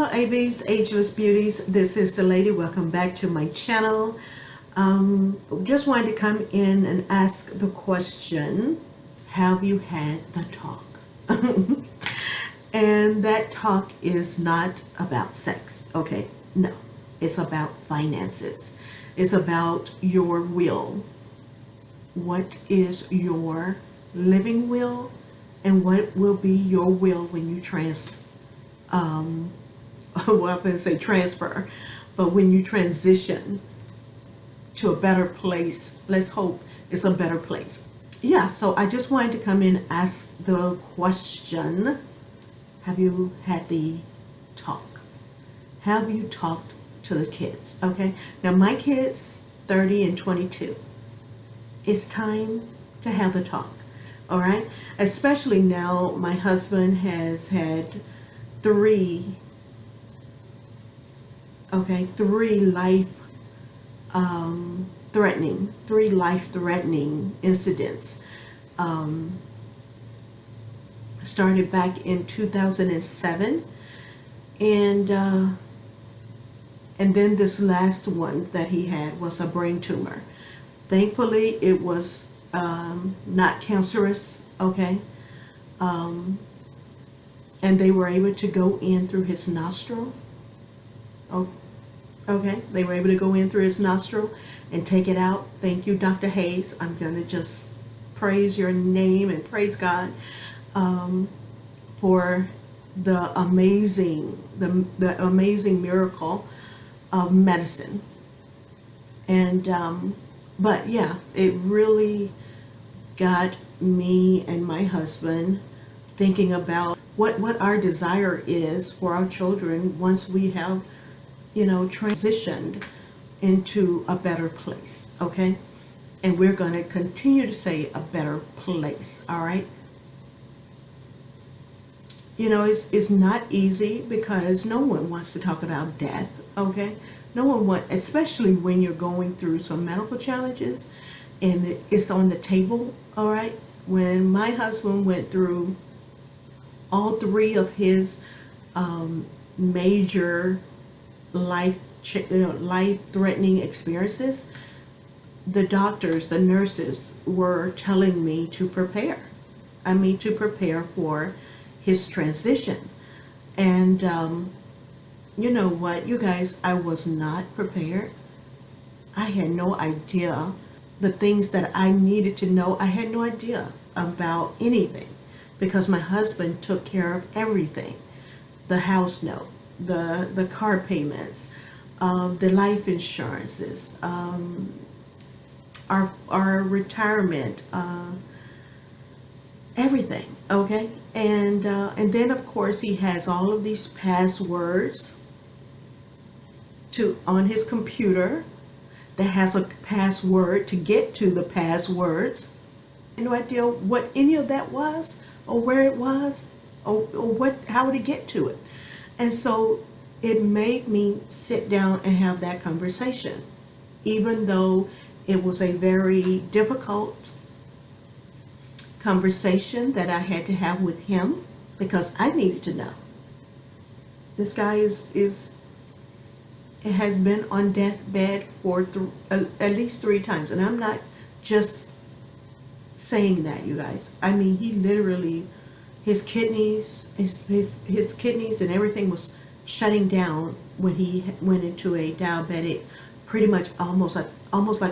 Hello ABs, Ageless Beauties. This is the lady. Welcome back to my channel. Just wanted to come in and ask the question, have you had the talk? And that talk is not about sex, okay? No, it's about finances. It's about your will. What is your living will, and what will be your will when you well, I'm going to say transfer, but when you transition to a better place, let's hope it's a better place. Yeah, so I just wanted to come in and ask the question, have you had the talk? Have you talked to the kids? Okay, now my kids, 30 and 22. It's time to have the talk, all right? Especially now my husband has had three life-threatening incidents. Started back in 2007, and then this last one that he had was a brain tumor. Thankfully, it was not cancerous, okay? And they were able to go in through his nostril. Oh, okay, they were able to go in through his nostril and take it out. Thank you, Dr. Hayes. I'm going to just praise your name and praise God for the amazing miracle of medicine. And but yeah, it really got me and my husband thinking about what our desire is for our children once we have, transitioned into a better place, okay? And we're going to continue to say a better place, all right? It's not easy because no one wants to talk about death, okay? No one wants, especially when you're going through some medical challenges and it's on the table, all right? When my husband went through all three of his major life-threatening experiences, the doctors, the nurses were telling me to prepare. To prepare for his transition. And you know what, you guys, I was not prepared. I had no idea the things that I needed to know. I had no idea about anything because my husband took care of everything. The house note, the car payments, the life insurances, our retirement, everything, okay? And then of course he has all of these passwords on his computer that has a password to get to the passwords. I had no idea what any of that was, or where it was, or how to get to it. And so it made me sit down and have that conversation, even though it was a very difficult conversation that I had to have with him, because I needed to know. This guy has been on deathbed for at least 3 times, and I'm not just saying that, you guys. He literally, his kidneys and everything was shutting down when he went into a diabetic, pretty much almost like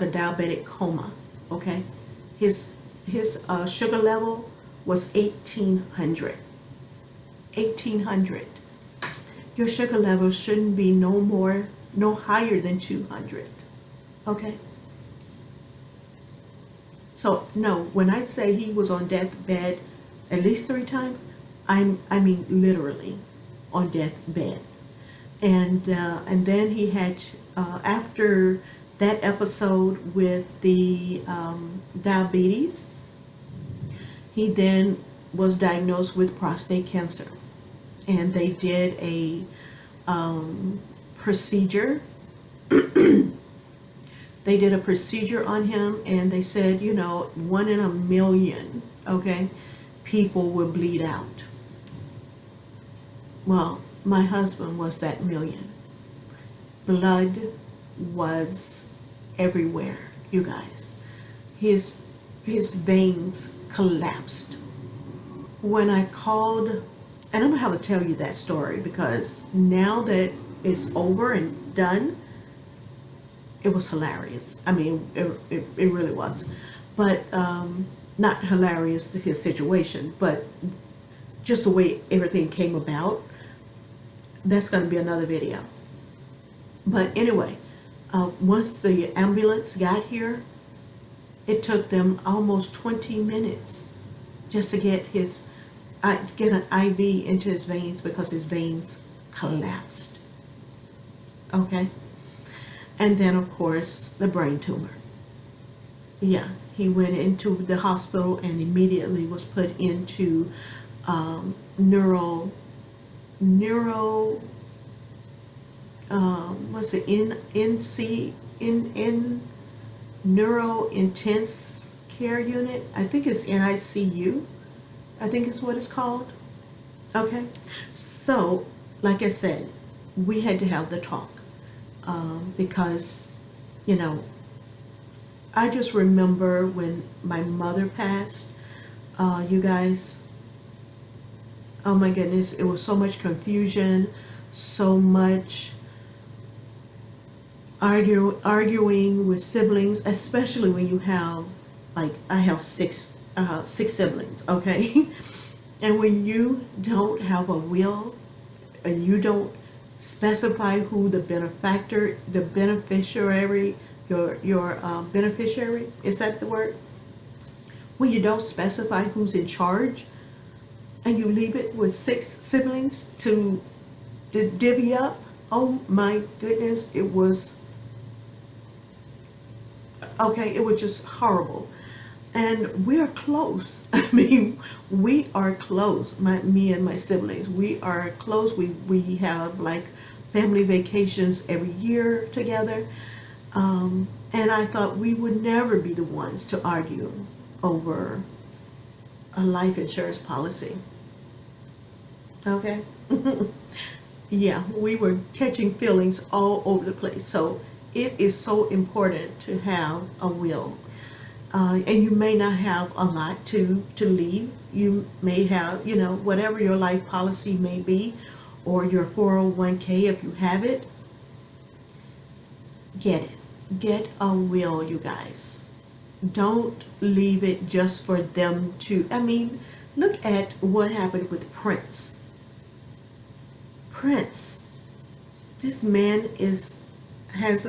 a diabetic coma. Okay, his sugar level was 1800. 1800. Your sugar level shouldn't be no higher than 200. Okay. So no, when I say he was on deathbed at least 3 times, I mean literally on deathbed. And then he had after that episode with the diabetes, he then was diagnosed with prostate cancer, and they did a procedure. They did a procedure on him, and they said, 1 in a million, okay, people will bleed out. Well, My husband was that million. Blood was everywhere, you guys. His veins collapsed. When I called, and I'm gonna have to tell you that story because now that it's over and done, it was hilarious. I mean, it really was. But not hilarious to his situation, but just the way everything came about. That's going to be another video. But anyway, once the ambulance got here, it took them almost 20 minutes just to get an IV into his veins because his veins collapsed. Okay? And then, of course, the brain tumor. Yeah, he went into the hospital and immediately was put into neuro what's it, neuro intense care unit. I think it's NICU. I think is what it's called. Okay, so like I said, we had to have the talk because, you know, I just remember when my mother passed, you guys, oh my goodness, it was so much confusion, so much arguing with siblings, especially when you have, like, I have six siblings, okay? And when you don't have a will and you don't specify who the beneficiary, your beneficiary, is that the word? When you don't specify who's in charge and you leave it with 6 siblings to divvy up, oh my goodness, it was just horrible. And we are close. I mean, we are close. Me and my siblings, we are close. We have like family vacations every year together. And I thought we would never be the ones to argue over a life insurance policy. Okay? Yeah, we were catching feelings all over the place. So it is so important to have a will. And you may not have a lot to leave. You may have, you know, whatever your life policy may be, or your 401k if you have it. Get it. Get a will, you guys. Don't leave it just for them to, I mean, look at what happened with Prince. Prince. This man has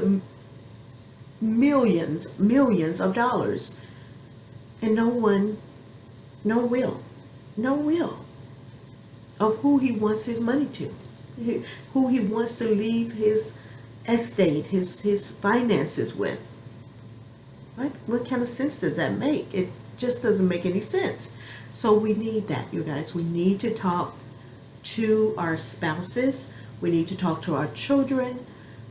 millions of dollars, and no will of who he wants his money to, who he wants to leave his estate, his finances with. Right? What kind of sense does that make? It just doesn't make any sense. So we need that, you guys. We need to talk to our spouses. We need to talk to our children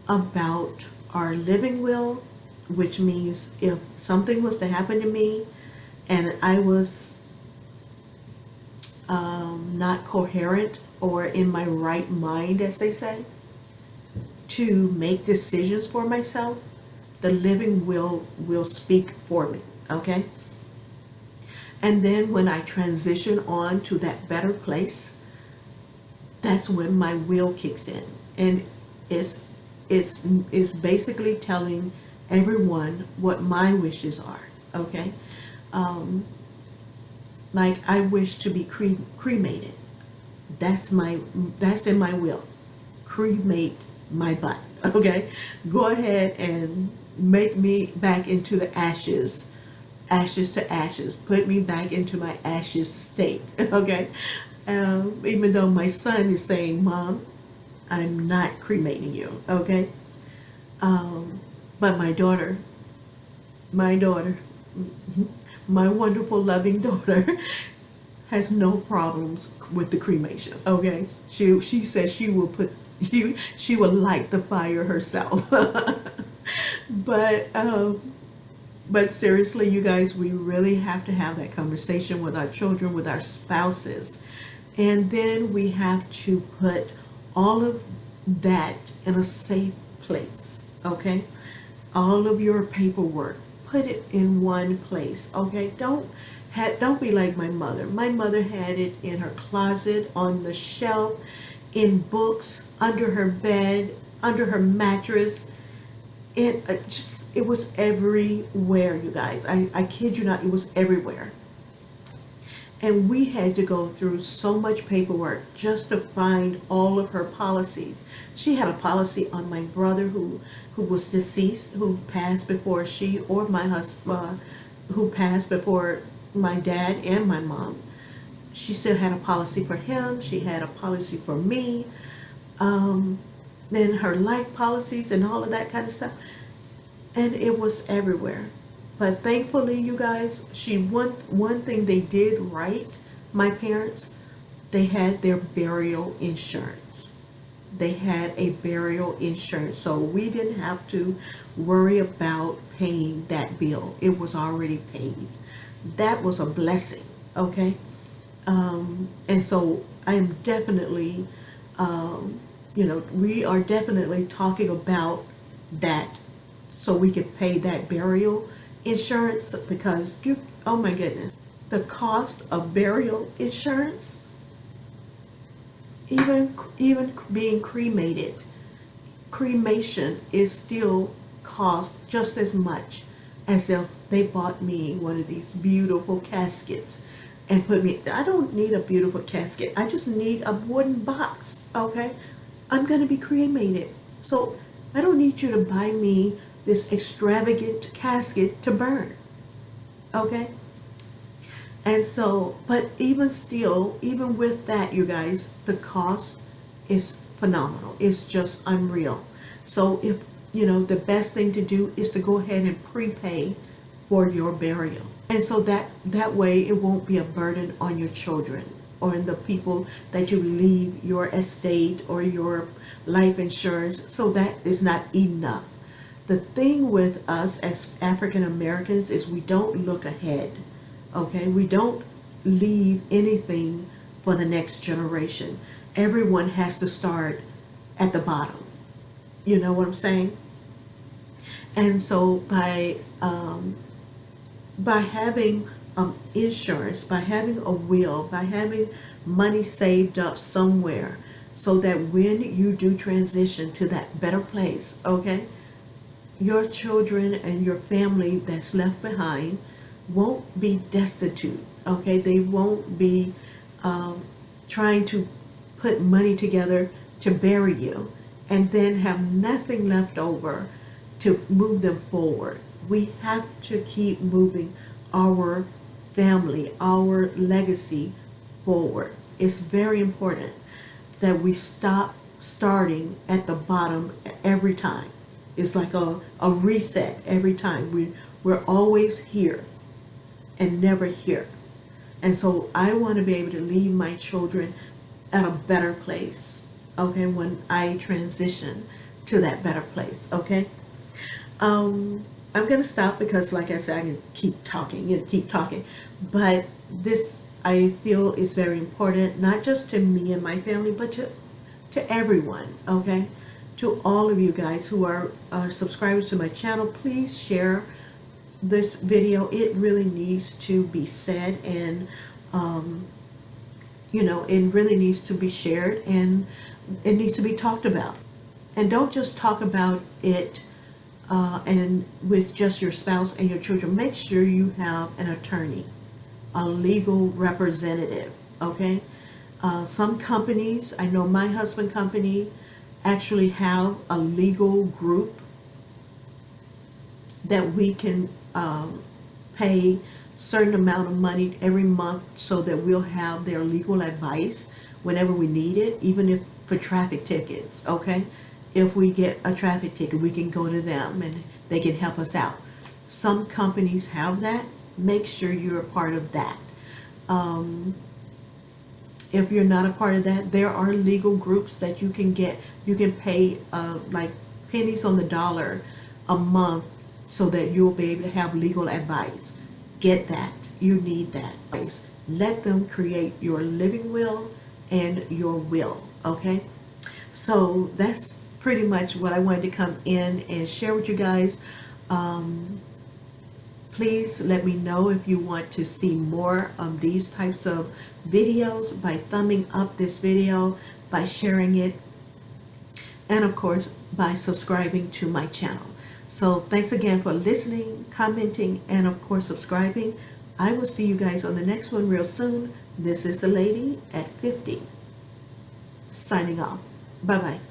about our living will, which means if something was to happen to me and I was not coherent or in my right mind, as they say, to make decisions for myself, the living will speak for me, okay? And then when I transition on to that better place, that's when my will kicks in. And it's basically telling everyone what my wishes are, okay? Like, I wish to be cremated. That's in my will. Cremate my butt, okay? Go ahead and make me back into the ashes to ashes. Put me back into my ashes state, okay? Even though my son is saying, Mom, I'm not cremating you, okay? But my daughter, my wonderful, loving daughter, has no problems with the cremation, okay? She says she will light the fire herself. But seriously, you guys, we really have to have that conversation with our children, with our spouses. And then we have to put all of that in a safe place, okay? All of your paperwork, put it in one place, okay? Don't be like my mother. My mother had it in her closet, on the shelf, in books, under her bed, under her mattress. It was everywhere, you guys. I kid you not, it was everywhere. And we had to go through so much paperwork just to find all of her policies. She had a policy on my brother who was deceased, who passed before she or my husband, who passed before my dad and my mom. She still had a policy for him. She had a policy for me. Then her life policies and all of that kind of stuff. And it was everywhere. But thankfully, you guys, one thing they did right, my parents, they had their burial insurance. They had a burial insurance, so we didn't have to worry about paying that bill. It was already paid. That was a blessing, okay? And so I am definitely, we are definitely talking about that so we could pay that burial insurance, because oh my goodness, the cost of burial insurance, even being cremation is still cost just as much as if they bought me one of these beautiful caskets and put me. I don't need a beautiful casket. I just need a wooden box, okay? I'm going to be cremated. So I don't need you to buy me this extravagant casket to burn, okay? And so, but even still, even with that, you guys, the cost is phenomenal. It's just unreal. So if, the best thing to do is to go ahead and prepay for your burial. And so that way it won't be a burden on your children or the people that you leave your estate or your life insurance. So that is not enough. The thing with us as African Americans is we don't look ahead, okay? We don't leave anything for the next generation. Everyone has to start at the bottom. You know what I'm saying? And so by having insurance, by having a will, by having money saved up somewhere, so that when you do transition to that better place, okay, your children and your family that's left behind won't be destitute, okay? They won't be trying to put money together to bury you and then have nothing left over to move them forward. We have to keep moving our family, our legacy forward. It's very important that we stop starting at the bottom every time. It's like a reset every time. We're always here and never here. And so I want to be able to leave my children at a better place, okay, when I transition to that better place, okay? I'm going to stop because, like I said, I can keep talking. But this, I feel, is very important, not just to me and my family, but to everyone, okay? To all of you guys who are subscribers to my channel, please share this video. It really needs to be said, and it really needs to be shared, and it needs to be talked about. And don't just talk about it and with just your spouse and your children. Make sure you have an attorney, a legal representative, okay? Some companies, I know my husband company actually have a legal group that we can pay certain amount of money every month so that we'll have their legal advice whenever we need it, even if for traffic tickets, okay? If we get a traffic ticket, we can go to them and they can help us out. Some companies have that. Make sure you're a part of that. If you're not a part of that, there are legal groups that you can get. You can pay like pennies on the dollar a month so that you'll be able to have legal advice. Get that. You need that advice. Let them create your living will and your will, okay? So that's pretty much what I wanted to come in and share with you guys. Please let me know if you want to see more of these types of videos by thumbing up this video, by sharing it, and of course by subscribing to my channel. So thanks again for listening, commenting, and of course subscribing. I will see you guys on the next one real soon. This is the lady at 50 signing off. Bye bye.